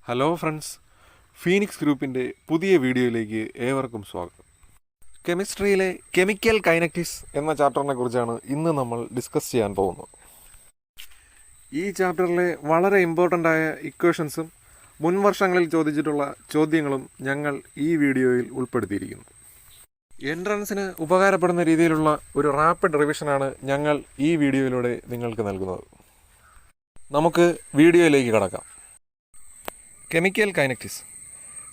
Hello friends, Phoenix ഗ്രൂപ്പിൻ്റെ പുതിയ വീഡിയോയിലേക്ക് ഏവർക്കും സ്വാഗതം. കെമിസ്ട്രിയിലെ കെമിക്കൽ കൈനറ്റിക്സ് എന്ന ചാപ്റ്ററിനെ കുറിച്ചാണ് ഇന്ന് നമ്മൾ ഡിസ്കസ് ചെയ്യാൻ പോകുന്നത്. ഈ ചാപ്റ്ററിലെ വളരെ ഇമ്പോർട്ടൻ്റ് ആയ ഇക്വേഷൻസും മുൻ വർഷങ്ങളിൽ ചോദിച്ചിട്ടുള്ള ചോദ്യങ്ങളും ഞങ്ങൾ ഈ വീഡിയോയിൽ ഉൾപ്പെടുത്തിയിരിക്കുന്നു. എൻട്രൻസിന് ഉപകാരപ്പെടുന്ന രീതിയിലുള്ള ഒരു റാപ്പിഡ് റിവിഷനാണ് ഞങ്ങൾ ഈ വീഡിയോയിലൂടെ നിങ്ങൾക്ക് നൽകുന്നത്. നമുക്ക് വീഡിയോയിലേക്ക് കടക്കാം. Chemical kinetics.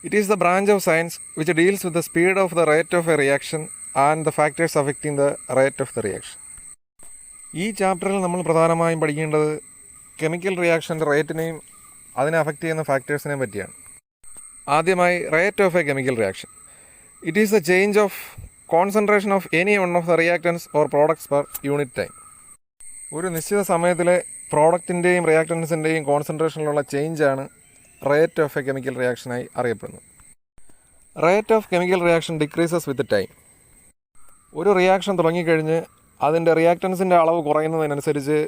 It is the branch of science which deals with the speed of the rate of a reaction and the factors affecting the rate of the reaction. ഈ ചാപ്റ്ററിൽ നമ്മൾ പ്രധാനമായും പഠിക്കേണ്ടത് കെമിക്കൽ റിയാക്ഷൻ്റെ റേറ്റിനെയും അതിനെ അഫക്റ്റ് ചെയ്യുന്ന ഫാക്ടേഴ്സിനെയും പറ്റിയാണ്. ആദ്യമായി rate of a chemical reaction. It is the change of concentration of any one of the reactance or products per unit time. ഒരു നിശ്ചിത സമയത്തിലെ പ്രോഡക്റ്റിൻ്റെയും റിയാക്ടൻസിൻ്റെയും കോൺസെൻട്രേഷനിലുള്ള ചേഞ്ചാണ് റേറ്റ് ഓഫ് എ കെമിക്കൽ റിയാക്ഷനായി അറിയപ്പെടുന്നു. Rate of chemical reaction decreases with time. ഒരു reaction തുടങ്ങിക്കഴിഞ്ഞ് അതിൻ്റെ റിയാക്ടൻസിൻ്റെ അളവ് കുറയുന്നതിനനുസരിച്ച്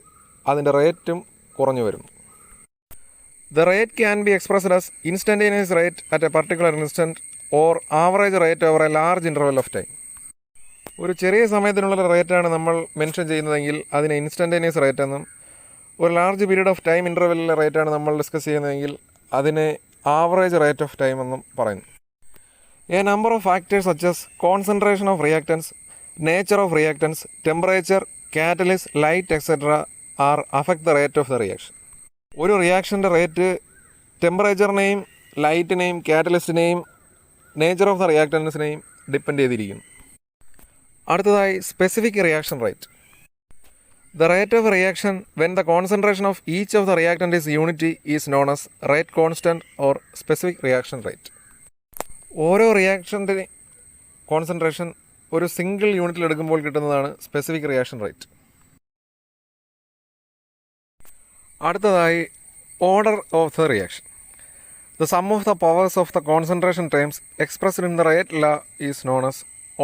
അതിൻ്റെ റേറ്റും കുറഞ്ഞു വരുന്നു. The rate can be expressed as instantaneous rate at A particular instant or average rate over A large interval of time. ഒരു ചെറിയ സമയത്തിനുള്ള റേറ്റാണ് നമ്മൾ മെൻഷൻ ചെയ്യുന്നതെങ്കിൽ അതിനെ ഇൻസ്റ്റൻറ്റേനിയസ് റേറ്റ് എന്നും, ഒരു ലാർജ് പീരീഡ് ഓഫ് ടൈം ഇൻ്റർവെല്ലിലെ റേറ്റാണ് നമ്മൾ ഡിസ്കസ് ചെയ്യുന്നതെങ്കിൽ അതിനെ ആവറേജ് റേറ്റ് ഓഫ് ടൈം എന്നും പറയുന്നു. A number of factors such as concentration of reactants, nature of reactants, temperature, catalyst, light etcetera are affect the rate of the reaction. ഒരു റിയാക്ഷൻ്റെ rate ടെമ്പറേച്ചറിനെയും ലൈറ്റിനെയും കാറ്റലിസ്റ്റിനെയും നേച്ചർ ഓഫ് ദ റിയാക്ടൻസിനെയും ഡിപ്പെൻഡ് ചെയ്തിരിക്കുന്നു. അടുത്തതായി specific reaction rate. The rate of reaction when the concentration of each of the reactant is unity is known as rate constant or specific reaction rate. ഓരോ റിയാക്ഷൻ്റെ concentration ഒരു single യൂണിറ്റിൽ എടുക്കുമ്പോൾ കിട്ടുന്നതാണ് specific reaction rate. അടുത്തതായി order of the reaction. The sum of the powers of the concentration terms expressed in the rate law is known as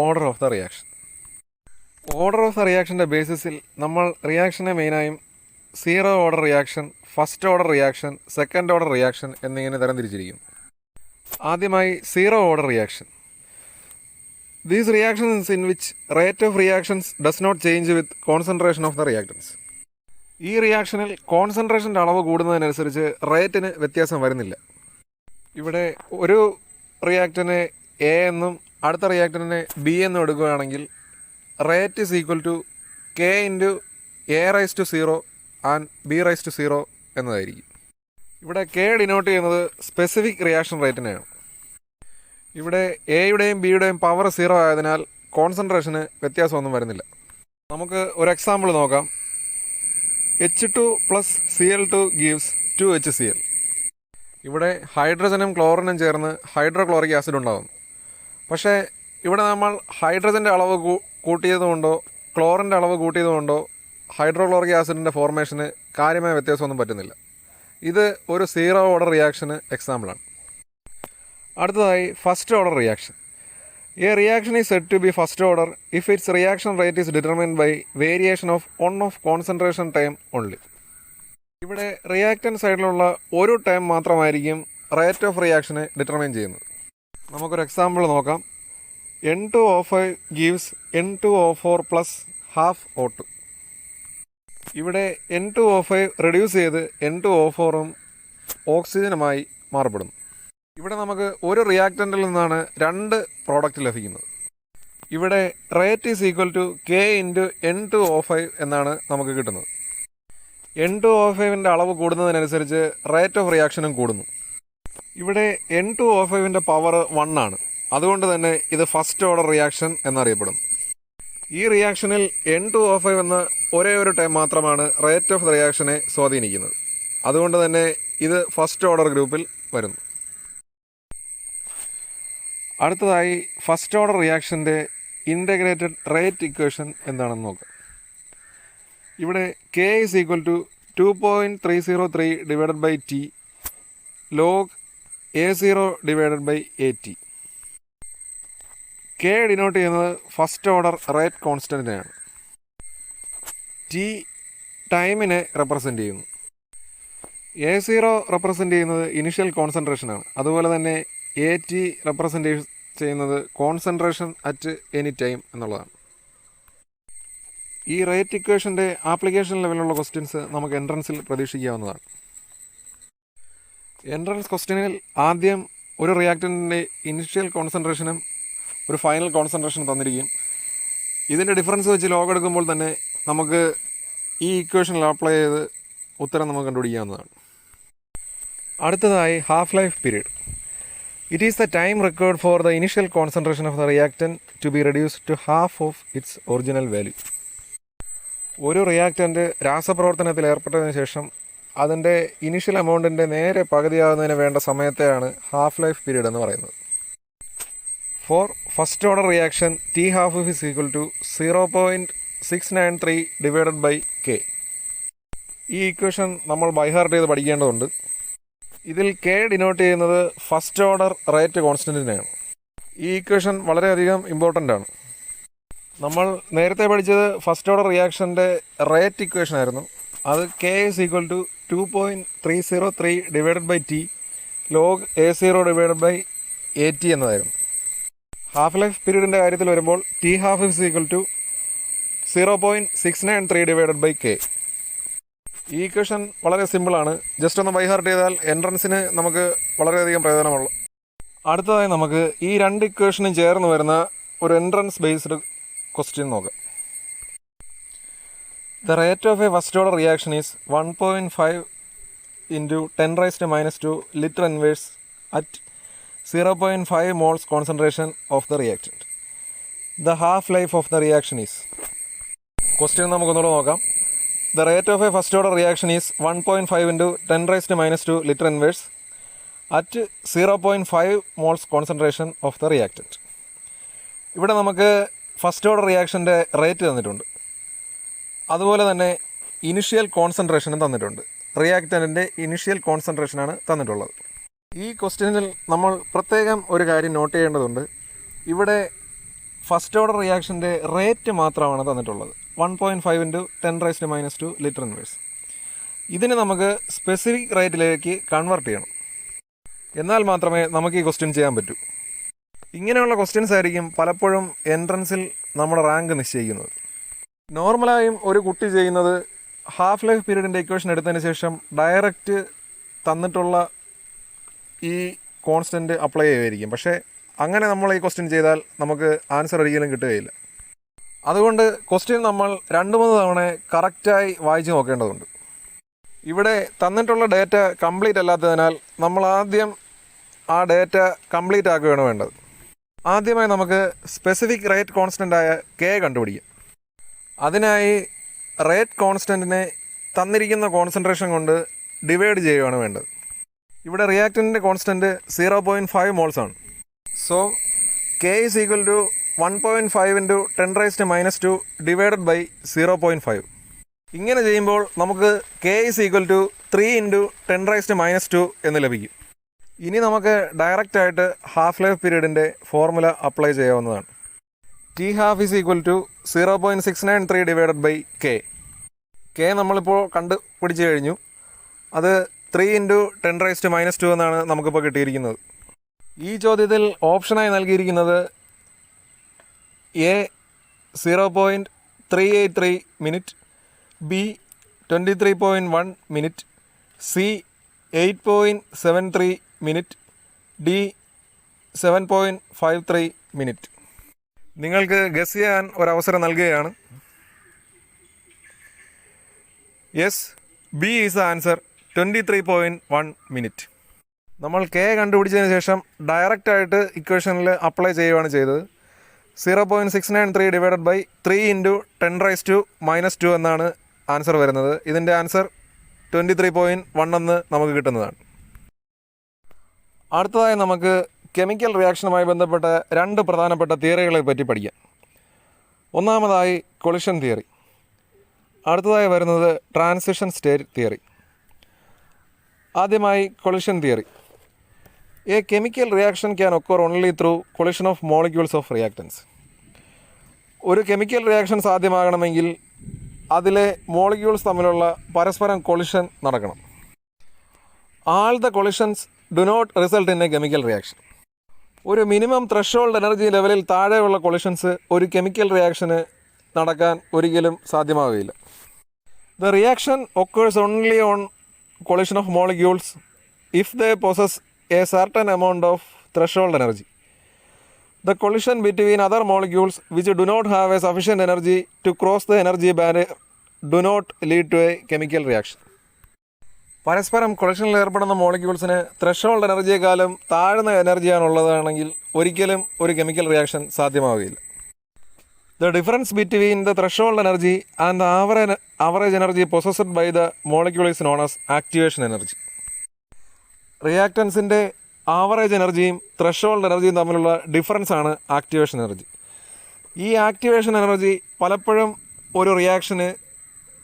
order of the reaction. Order of the റിയാക്ഷൻ്റെ ബേസിസിൽ നമ്മൾ റിയാക്ഷനെ മെയിനായും zero order reaction, first order reaction, second order reaction എന്നിങ്ങനെ തരംതിരിച്ചിരിക്കുന്നു. ആദ്യമായി zero order reaction. These reactions in which rate of reactions does not change with concentration of the reactants. ഈ റിയാക്ഷനിൽ കോൺസെൻട്രേഷൻ്റെ അളവ് കൂടുന്നതിനനുസരിച്ച് റേറ്റിന് വ്യത്യാസം വരുന്നില്ല. ഇവിടെ ഒരു റിയാക്ടറിനെ എ എന്നും അടുത്ത റിയാക്ടറിനെ ബി എന്നും എടുക്കുകയാണെങ്കിൽ rate is equal to K into A raise to 0 and B raise to 0 എന്നതായിരിക്കും. ഇവിടെ കെ ഡിനോട്ട് ചെയ്യുന്നത് സ്പെസിഫിക് റിയാക്ഷൻ റേറ്റിനെയാണ്. ഇവിടെ എയുടെയും ബിയുടെയും പവർ 0 ആയതിനാൽ കോൺസെൻട്രേഷന് വ്യത്യാസമൊന്നും വരുന്നില്ല. നമുക്ക് ഒരു എക്സാമ്പിൾ നോക്കാം. H2 + Cl2 gives 2HCl. ഇവിടെ ഹൈഡ്രജനും ക്ലോറിനും ചേർന്ന് ഹൈഡ്രോക്ലോറിക് ആസിഡ് ഉണ്ടാകുന്നു. പക്ഷേ ഇവിടെ നമ്മൾ ഹൈഡ്രജൻ്റെ അളവ് കൂട്ടിയതുകൊണ്ടോ ക്ലോറിൻ്റെ അളവ് കൂട്ടിയതുകൊണ്ടോ ഹൈഡ്രോക്ലോറിക് ആസിഡിൻ്റെ ഫോർമേഷന് കാര്യമായ വ്യത്യാസമൊന്നും പറ്റുന്നില്ല. ഇത് ഒരു സീറോ ഓർഡർ റിയാക്ഷന് എക്സാമ്പിളാണ്. അടുത്തതായി first order reaction. A reaction is said to be first order if its reaction rate is determined by variation of one of concentration time only. ഇവിടെ റിയാക്ടൻ സൈഡിലുള്ള ഒരു ടൈം മാത്രമായിരിക്കും റേറ്റ് ഓഫ് റിയാക്ഷനെ ഡിറ്റർമൈൻ ചെയ്യുന്നത്. നമുക്കൊരു example നോക്കാം. N2O5 gives N2O4 plus half O2. ഇവിടെ N2O5 reduce ചെയ്ത് N2O4ഉം ഓക്സിജനുമായി മാറപ്പെടുന്നു. ഇവിടെ നമുക്ക് ഒരു റിയാക്ടൻറ്റിൽ നിന്നാണ് രണ്ട് പ്രോഡക്റ്റ് ലഭിക്കുന്നത്. ഇവിടെ rate is equal to K into N2O5 എന്നാണ് നമുക്ക് കിട്ടുന്നത്. N2O5ൻ്റെ അളവ് കൂടുന്നതിനനുസരിച്ച് റേറ്റ് ഓഫ് റിയാക്ഷനും കൂടുന്നു. ഇവിടെ N2O5ൻ്റെ പവർ 1 ആണ്. അതുകൊണ്ട് തന്നെ ഇത് ഫസ്റ്റ് ഓർഡർ റിയാക്ഷൻ എന്നറിയപ്പെടുന്നു. ഈ റിയാക്ഷനിൽ N2O5 എന്ന ഒരേ ഒരു ടൈം മാത്രമാണ് റേറ്റ് ഓഫ് ദ റിയാക്ഷനെ സ്വാധീനിക്കുന്നത്. അതുകൊണ്ട് തന്നെ ഇത് ഫസ്റ്റ് ഓർഡർ ഗ്രൂപ്പിൽ വരുന്നു. അടുത്തതായി ഫസ്റ്റ് ഓർഡർ റിയാക്ഷൻ്റെ ഇൻ്റഗ്രേറ്റഡ് റേറ്റ് ഇക്വേഷൻ എന്താണെന്ന് നോക്കാം. ഇവിടെ K is equal to 2.303 divided by T log A0 divided by AT. K denote ചെയ്യുന്നത് ഫസ്റ്റ് ഓർഡർ റേറ്റ് കോൺസ്റ്റൻറ്റിനെയാണ്. ടി ടൈമിനെ റെപ്രസെൻ്റ് ചെയ്യുന്നു. A0 റെപ്രസെൻ്റ് ചെയ്യുന്നത് ഇനിഷ്യൽ കോൺസെൻട്രേഷനാണ്. അതുപോലെ തന്നെ AT റെപ്രസെൻ്റ് ചെയ്യുന്നത് കോൺസെൻട്രേഷൻ അറ്റ് എനി ടൈം എന്നുള്ളതാണ്. ഈ റേറ്റ് ഇക്വേഷൻ്റെ ആപ്ലിക്കേഷൻ ലെവലിലുള്ള ക്വസ്റ്റ്യൻസ് നമുക്ക് എൻട്രൻസിൽ പ്രതീക്ഷിക്കാവുന്നതാണ്. എൻട്രൻസ് ക്വസ്റ്റ്യനിൽ ആദ്യം ഒരു റിയാക്ടൻറ്റിൻ്റെ ഇനിഷ്യൽ കോൺസെൻട്രേഷനും ഒരു ഫൈനൽ കോൺസെൻട്രേഷനും തന്നിരിക്കും. ഇതിൻ്റെ ഡിഫറൻസ് വെച്ച് ലോഗ് എടുക്കുമ്പോൾ തന്നെ നമുക്ക് ഈ ഇക്വേഷനിൽ അപ്ലൈ ചെയ്ത് ഉത്തരം നമുക്ക് കണ്ടുപിടിക്കാവുന്നതാണ്. അടുത്തതായി half life period. It is the time required for the initial concentration of the reactant to be reduced to half of its original value. ഒരു റിയാക്ടൻറ്റ് രാസപ്രവർത്തനത്തിൽ ഏർപ്പെട്ടതിന് ശേഷം അതിൻ്റെ ഇനിഷ്യൽ എമൗണ്ടിൻ്റെ നേരെ പകുതിയാകുന്നതിന് വേണ്ട സമയത്തെയാണ് ഹാഫ് ലൈഫ് പീരീഡ് എന്ന് പറയുന്നത്. For first order reaction T half is equal to 0.693 divided by K. ഈ ഇക്വേഷൻ നമ്മൾ ബൈഹാർട്ട് ചെയ്ത് പഠിക്കേണ്ടതുണ്ട്. ഇതിൽ K ഡിനോട്ട് ചെയ്യുന്നത് ഫസ്റ്റ് ഓർഡർ റേറ്റ് കോൺസ്റ്റൻറ്റിനെയാണ്. ഈ ഇക്വേഷൻ വളരെയധികം ഇമ്പോർട്ടൻ്റ് ആണ്. നമ്മൾ നേരത്തെ പഠിച്ചത് ഫസ്റ്റ് ഓർഡർ റിയാക്ഷൻ്റെ റേറ്റ് ഇക്വേഷൻ ആയിരുന്നു. അത് K is equal to 2.303 divided by T log A0 divided by AT എന്നതായിരുന്നു. ഹാഫ് ലൈഫ് പീരീഡിൻ്റെ കാര്യത്തിൽ വരുമ്പോൾ T half is equal to 0.693 divided by K. ഈ ഇക്വേഷൻ വളരെ സിമ്പിളാണ്. ജസ്റ്റ് ഒന്ന് ബൈഹാർട്ട് ചെയ്താൽ എൻട്രൻസിന് നമുക്ക് വളരെയധികം പ്രയോജനമുള്ളൂ. അടുത്തതായി നമുക്ക് ഈ രണ്ട് ഇക്വേഷനും ചേർന്ന് വരുന്ന ഒരു എൻട്രൻസ് ബേസ്ഡ് ക്വസ്റ്റ്യൻ നോക്കാം. The rate of a first order reaction is 1.5 into 10 raised to minus 2 liter inverse at 0.5 moles concentration of the reactant. The half life of the reaction is. Question നമുക്കൊന്നുകൂടെ നോക്കാം. The rate of a first order reaction is 1.5 into 10 raised to minus 2 liter inverse at 0.5 moles concentration of the reactant. ഇവിടെ നമുക്ക് first order റിയാക്ഷൻ്റെ rate തന്നിട്ടുണ്ട്. അതുപോലെ തന്നെ initial കോൺസെൻട്രേഷനും തന്നിട്ടുണ്ട്. റിയാക്റ്റൻറ്റിൻ്റെ initial കോൺസെൻട്രേഷനാണ് തന്നിട്ടുള്ളത്. ഈ ക്വസ്റ്റ്യനിൽ നമ്മൾ പ്രത്യേകം ഒരു കാര്യം നോട്ട് ചെയ്യേണ്ടതുണ്ട്. ഇവിടെ ഫസ്റ്റ് ഓർഡർ റിയാക്ഷൻ്റെ റേറ്റ് മാത്രമാണ് തന്നിട്ടുള്ളത്. 1.5 into 10 raised to minus 2 litre inverse. ഇതിന് നമുക്ക് സ്പെസിഫിക് റേറ്റിലേക്ക് കൺവേർട്ട് ചെയ്യണം. എന്നാൽ മാത്രമേ നമുക്ക് ഈ ക്വസ്റ്റ്യൻ ചെയ്യാൻ പറ്റൂ. ഇങ്ങനെയുള്ള ക്വസ്റ്റ്യൻസ് ആയിരിക്കും പലപ്പോഴും എൻട്രൻസിൽ നമ്മുടെ റാങ്ക് നിശ്ചയിക്കുന്നത്. നോർമലായും ഒരു കുട്ടി ചെയ്യുന്നത് ഹാഫ് ലൈഫ് പീരീഡിൻ്റെ ഇക്വേഷൻ എടുത്തതിന് ശേഷം ഡയറക്റ്റ് തന്നിട്ടുള്ള ഈ കോൺസ്റ്റൻറ്റ് അപ്ലൈ ചെയ്യുമായിരിക്കും. പക്ഷേ അങ്ങനെ നമ്മൾ ഈ ക്വസ്റ്റ്യൻ ചെയ്താൽ നമുക്ക് ആൻസർ ഒരിക്കലും കിട്ടുകയില്ല. അതുകൊണ്ട് ക്വസ്റ്റ്യൻ നമ്മൾ 2-3 തവണ കറക്റ്റായി വായിച്ച് നോക്കേണ്ടതുണ്ട്. ഇവിടെ തന്നിട്ടുള്ള ഡേറ്റ കംപ്ലീറ്റ് അല്ലാത്തതിനാൽ നമ്മൾ ആദ്യം ആ ഡേറ്റ കംപ്ലീറ്റ് ആക്കുകയാണ് വേണ്ടത്. ആദ്യമായി നമുക്ക് സ്പെസിഫിക് റേറ്റ് കോൺസ്റ്റൻ്റായ K കണ്ടുപിടിക്കാം. അതിനായി റേറ്റ് കോൺസ്റ്റൻറ്റിനെ തന്നിരിക്കുന്ന കോൺസെൻട്രേഷൻ കൊണ്ട് ഡിവൈഡ് ചെയ്യുകയാണ് വേണ്ടത്. ഇവിടെ റിയാക്റ്റൻറ്റിൻ്റെ കോൺസ്റ്റൻറ്റ് 0.5 മോൾസ് ആണ്. So K is equal to 1.5 into 10 raised to minus 2 divided by 0.5. ഇങ്ങനെ ചെയ്യുമ്പോൾ നമുക്ക് K is equal to 3 into 10 raised to minus 2 എന്ന് ലഭിക്കും. ഇനി നമുക്ക് ഡയറക്റ്റായിട്ട് ഹാഫ് ലൈഫ് പീരീഡിൻ്റെ ഫോർമുല അപ്ലൈ ചെയ്യാവുന്നതാണ്. T half is equal to 0.693 divided by K. K നമ്മളിപ്പോൾ കണ്ടുപിടിച്ച് കഴിഞ്ഞു. അത് 3 into 10 raised to minus 2 എന്നാണ് നമുക്കിപ്പോൾ കിട്ടിയിരിക്കുന്നത്. ഈ ചോദ്യത്തിൽ ഓപ്ഷനായി നൽകിയിരിക്കുന്നത് A 0.383 minute, B 23.1 minute, C 8.73 minute, D 7.53 minute. നിങ്ങൾക്ക് ഗസ് ചെയ്യാൻ ഒരവസരം നൽകുകയാണ്. Yes, B is the answer, 23.1 minute. നമ്മൾ K കണ്ടുപിടിച്ചതിന് ശേഷം ഡയറക്റ്റായിട്ട് ഇക്വേഷനിൽ അപ്ലൈ ചെയ്യുകയാണ് ചെയ്തത്. 0.693 divided by 3 into 10 raised to minus 2 എന്നാണ് ആൻസർ വരുന്നത്. ഇതിൻ്റെ ആൻസർ 23.1 എന്ന് നമുക്ക് കിട്ടുന്നതാണ്. അടുത്തതായി നമുക്ക് കെമിക്കൽ റിയാക്ഷനുമായി ബന്ധപ്പെട്ട 2 പ്രധാനപ്പെട്ട തിയറികളെ പറ്റി പഠിക്കാം. ഒന്നാമതായി കൊളിഷൻ തിയറി, അടുത്തതായി വരുന്നത് ട്രാൻസിഷൻ സ്റ്റേറ്റ് തിയറി. ആദ്യമായി collision theory. A chemical reaction can occur only through collision of molecules of reactance. ഒരു കെമിക്കൽ റിയാക്ഷൻ സാധ്യമാകണമെങ്കിൽ അതിലെ മോളിക്യൂൾസ് തമ്മിലുള്ള പരസ്പരം കൊളിഷൻ നടക്കണം. all the collisions do not result in a chemical reaction. ഒരു minimum threshold energy ലെവലിൽ താഴെയുള്ള collisions ഒരു chemical റിയാക്ഷന് നടക്കാൻ ഒരിക്കലും സാധ്യമാവുകയില്ല. The reaction occurs only on collision of molecules if they possess a certain amount of threshold energy. The collision between other molecules which do not have a sufficient energy to cross the energy barrier do not lead to a chemical reaction. പരസ്പരം കൊളിഷനിൽ ഏർപ്പെടുന്ന മോളിക്യൂൾസിന് threshold എനർജിയെക്കാളും താഴ്ന്ന എനർജിയാണുള്ളതാണെങ്കിൽ ഒരിക്കലും ഒരു chemical reaction സാധ്യമാവുകയില്ല. The difference between the threshold energy and the average energy possessed by the molecule is known as activation energy. റിയാക്ടൻസിൻ്റെ average എനർജിയും threshold എനർജിയും തമ്മിലുള്ള ഡിഫറൻസ് ആണ് ആക്ടിവേഷൻ എനർജി. ഈ ആക്ടിവേഷൻ എനർജി പലപ്പോഴും ഒരു റിയാക്ഷന്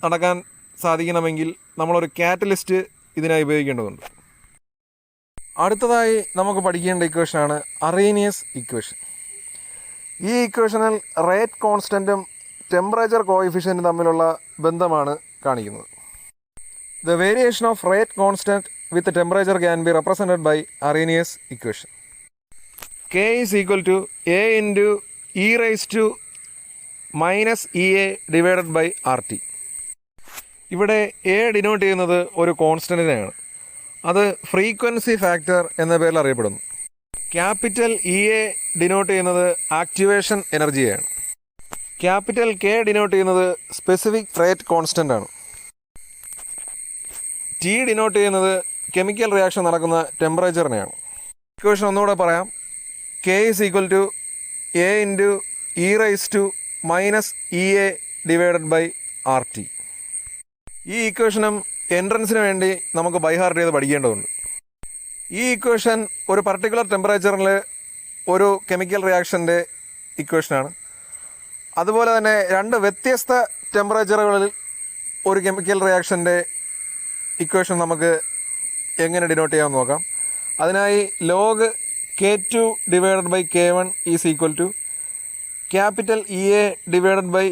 നടക്കാൻ സാധിക്കണമെങ്കിൽ നമ്മളൊരു കാറ്റലിസ്റ്റ് ഇതിനായി ഉപയോഗിക്കേണ്ടതുണ്ട്. അടുത്തതായി നമുക്ക് പഠിക്കേണ്ട ഇക്വേഷനാണ് അറീനിയസ് ഇക്വേഷൻ. ഈ ഇക്വേഷനിൽ റേറ്റ് കോൺസ്റ്റൻറ്റും ടെമ്പറേച്ചർ കോഎഫിഷ്യൻറ്റും തമ്മിലുള്ള ബന്ധമാണ് കാണിക്കുന്നത്. The variation of rate constant with temperature can be represented by Arrhenius equation. K is equal to A into e raised to minus EA divided by RT. ഇവിടെ A denote ചെയ്യുന്നത് ഒരു കോൺസ്റ്റൻറ്റിനെയാണ്. അത് frequency factor എന്ന പേരിൽ അറിയപ്പെടുന്നു. Capital E A denote ചെയ്യുന്നത് activation എനർജിയാണ്. ക്യാപിറ്റൽ കെ ഡിനോട്ട് ചെയ്യുന്നത് സ്പെസിഫിക് റേറ്റ് കോൺസ്റ്റൻ്റ് ആണ്. ടി ഡിനോട്ട് ചെയ്യുന്നത് കെമിക്കൽ റിയാക്ഷൻ നടക്കുന്ന ടെമ്പറേച്ചറിനെയാണ്. ഇക്വേഷൻ ഒന്നുകൂടെ പറയാം. K is equal to A into E raise to minus E A divided by R T. ഈ ഇക്വേഷനും എൻട്രൻസിന് വേണ്ടി നമുക്ക് ബൈഹാർട്ട് ചെയ്ത് പഠിക്കേണ്ടതുണ്ട്. ഈ ഇക്വേഷൻ ഒരു പർട്ടിക്കുലർ ടെമ്പറേച്ചറിൽ ഒരു കെമിക്കൽ റിയാക്ഷൻ്റെ ഇക്വേഷനാണ്. അതുപോലെ തന്നെ രണ്ട് വ്യത്യസ്ത ടെമ്പറേച്ചറുകളിൽ ഒരു കെമിക്കൽ റിയാക്ഷൻ്റെ ഇക്വേഷൻ നമുക്ക് എങ്ങനെ ഡിനോട്ട് ചെയ്യാമെന്ന് നോക്കാം. അതിനായി log K2 divided by K1 is equal to capital E A divided by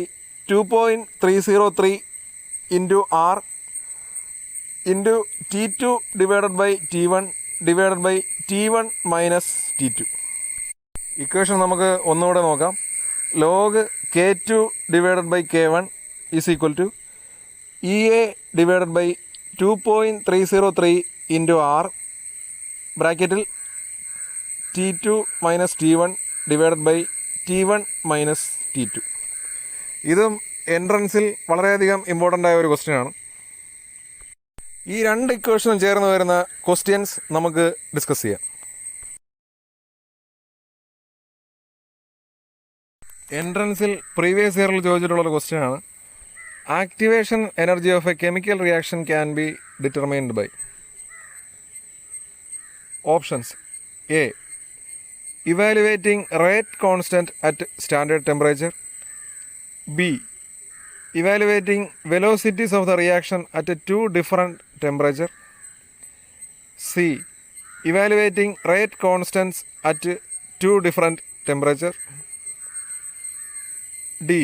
2.303 into R into T2 divided by T1 divided by T1 minus T2. Equation നമുക്ക് ഒന്നുകൂടെ നോക്കാം. Log K2 divided by K1 is equal to E A divided by 2.303 into R ബ്രാക്കറ്റിൽ T2 minus T1 divided by T1 minus T2. ഇതും എൻട്രൻസിൽ വളരെയധികം important ആയ ഒരു ക്വസ്റ്റ്യനാണ്. ഈ രണ്ട് ഇക്വേഷനും ചേർന്ന് വരുന്ന ക്വസ്റ്റ്യൻസ് നമുക്ക് ഡിസ്കസ് ചെയ്യാം. എൻട്രൻസിൽ പ്രീവിയസ് ഇയറിൽ ചോദിച്ചിട്ടുള്ളൊരു ക്വസ്റ്റ്യനാണ്. Activation energy of a chemical reaction can be determined by options. A evaluating rate constant at standard temperature. B evaluating velocities of the reaction at two different temperature. C evaluating rate constants at two different temperature. D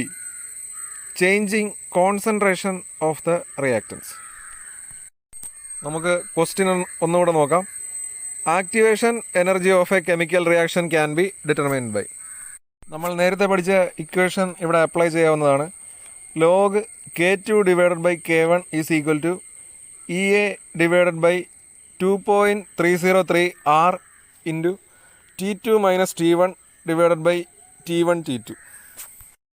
changing concentration of the reactants. നമുക്ക് question ഒന്നുകൂടെ നോക്കാം. Activation energy of a chemical reaction can be determined by. നമ്മൾ നേരത്തെ പഠിച്ച equation ഇവിടെ apply ചെയ്യാവുന്നതാണ്. Log K2 divided by K1 is equal to E A divided by 2.303 R into T2 minus T1 divided by T1 T2.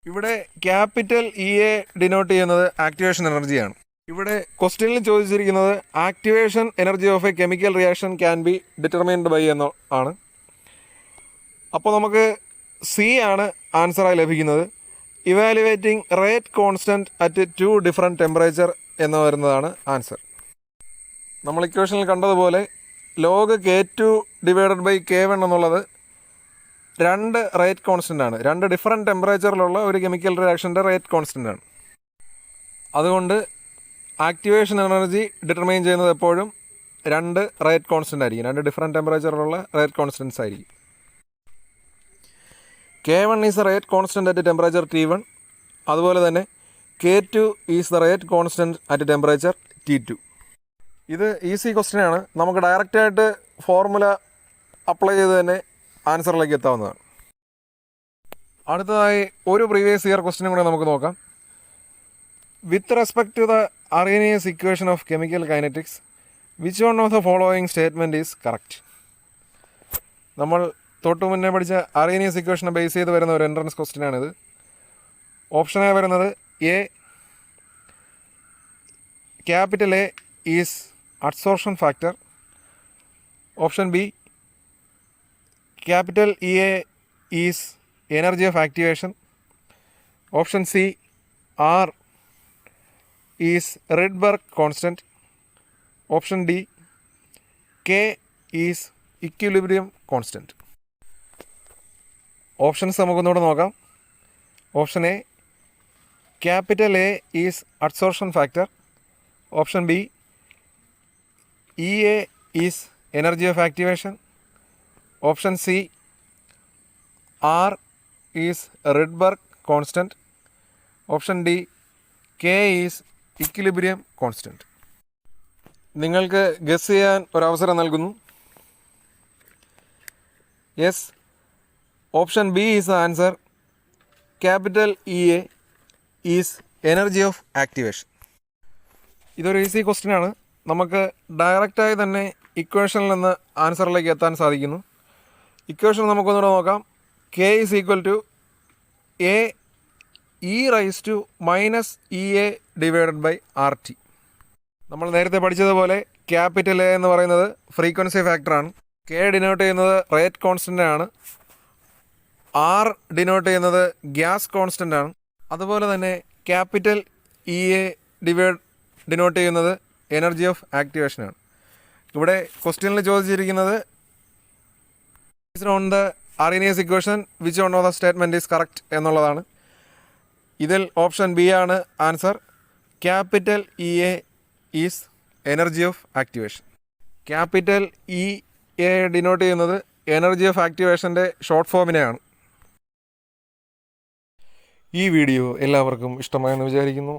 ഇവിടെ capital E A denote ചെയ്യുന്നത് activation എനർജിയാണ്. ഇവിടെ ക്വസ്റ്റ്യനിൽ ചോദിച്ചിരിക്കുന്നത് activation energy of a chemical reaction can be determined by എന്ന് ആണ്. അപ്പോൾ നമുക്ക് സി ആണ് ആൻസറായി ലഭിക്കുന്നത്. Evaluating rate constant at two different temperature എന്ന് വരുന്നതാണ് ആൻസർ. നമ്മൾ ഇക്വേഷനിൽ കണ്ടതുപോലെ log K2 divided by K1 എന്നുള്ളത് രണ്ട് റേറ്റ് കോൺസ്റ്റൻ്റ് ആണ്. രണ്ട് ഡിഫറെൻറ്റ് ടെമ്പറേച്ചറിലുള്ള ഒരു കെമിക്കൽ റിയാക്ഷൻ്റെ റേറ്റ് കോൺസ്റ്റൻ്റ് ആണ്. അതുകൊണ്ട് ആക്ടിവേഷൻ എനർജി ഡിറ്റർമൈൻ ചെയ്യുന്നത് എപ്പോഴും രണ്ട് റേറ്റ് കോൺസ്റ്റൻ്റ് ആയിരിക്കും. രണ്ട് ഡിഫറെൻറ്റ് ടെമ്പറേച്ചറിലുള്ള റേറ്റ് കോൺസ്റ്റൻറ്റ്സ് ആയിരിക്കും. K1 is the rate constant at temperature T1. അതുപോലെ തന്നെ K2 is the rate constant at temperature T2. ഇത് ഈസി ക്വസ്റ്റ്യനാണ്. നമുക്ക് ഡയറക്റ്റായിട്ട് ഫോർമുല അപ്ലൈ ചെയ്ത് തന്നെ ആൻസറിലേക്ക് എത്താവുന്നതാണ്. അടുത്തതായി ഒരു പ്രീവിയസ് ഇയർ ക്വസ്റ്റ്യനും കൂടെ നമുക്ക് നോക്കാം. With respect to the Arrhenius equation of chemical kinetics which one of the following statement is correct? നമ്മൾ തൊട്ടു മുന്നേ പഠിച്ച അറേനിയസ് ഇക്വേഷനെ ബേസ് ചെയ്ത് വരുന്ന ഒരു എൻട്രൻസ് ക്വസ്റ്റ്യനാണിത്. ഓപ്ഷൻ എ വരുന്നത് A capital A is adsorption factor. Option B capital E A is energy of activation. Option C R is Rydberg constant. Option D K is equilibrium constant. Options നമുക്കൊന്നുകൂടെ നോക്കാം. Option A capital A is adsorption factor. Option B E A is energy of activation. Option C R is Rydberg constant. Option D K is equilibrium constant. നിങ്ങൾക്ക് guess ചെയ്യാൻ ഒരവസരം നൽകുന്നു. Yes, option B is the answer. Capital E A is energy of activation. ഇതൊരു easy ക്വസ്റ്റ്യനാണ്. നമുക്ക് ഡയറക്റ്റായി തന്നെ ഇക്വേഷനിൽ നിന്ന് ആൻസറിലേക്ക് എത്താൻ സാധിക്കുന്നു. ഇക്വേഷൻ നമുക്കൊന്നുകൂടെ നോക്കാം. K is equal to A E raise to minus E A divided by R T. നമ്മൾ നേരത്തെ പഠിച്ചതുപോലെ ക്യാപിറ്റൽ എ എന്ന് പറയുന്നത് ഫ്രീക്വൻസി ഫാക്ടറാണ്. കെ ഡിനോട്ട് ചെയ്യുന്നത് റേറ്റ് കോൺസ്റ്റൻ്റ് ആണ്. ആർ ഡിനോട്ട് ചെയ്യുന്നത് ഗ്യാസ് കോൺസ്റ്റൻ്റ് ആണ്. അതുപോലെ തന്നെ ക്യാപിറ്റൽ ഇ എ ഡിനോട്ട് ചെയ്യുന്നത് എനർജി ഓഫ് ആക്ടിവേഷനാണ്. ഇവിടെ ക്വസ്റ്റ്യനിൽ ചോദിച്ചിരിക്കുന്നത് on the Arrhenius equation which one of the statement is correct എന്നുള്ളതാണ്. ഇതിൽ ഓപ്ഷൻ ബി ആണ് answer. Capital E A is energy of activation. Capital E A denote ചെയ്യുന്നത് energy of ആക്ടിവേഷൻ്റെ short ഫോമിനെയാണ്. ഈ വീഡിയോ എല്ലാവർക്കും ഇഷ്ടമായെന്ന് വിചാരിക്കുന്നു.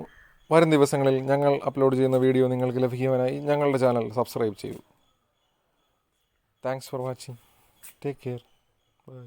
വരും ദിവസങ്ങളിൽ ഞങ്ങൾ അപ്ലോഡ് ചെയ്യുന്ന വീഡിയോ നിങ്ങൾക്ക് ലഭിക്കുവാനായി ഞങ്ങളുടെ ചാനൽ സബ്സ്ക്രൈബ് ചെയ്യൂ. Thanks for watching. Take care. By.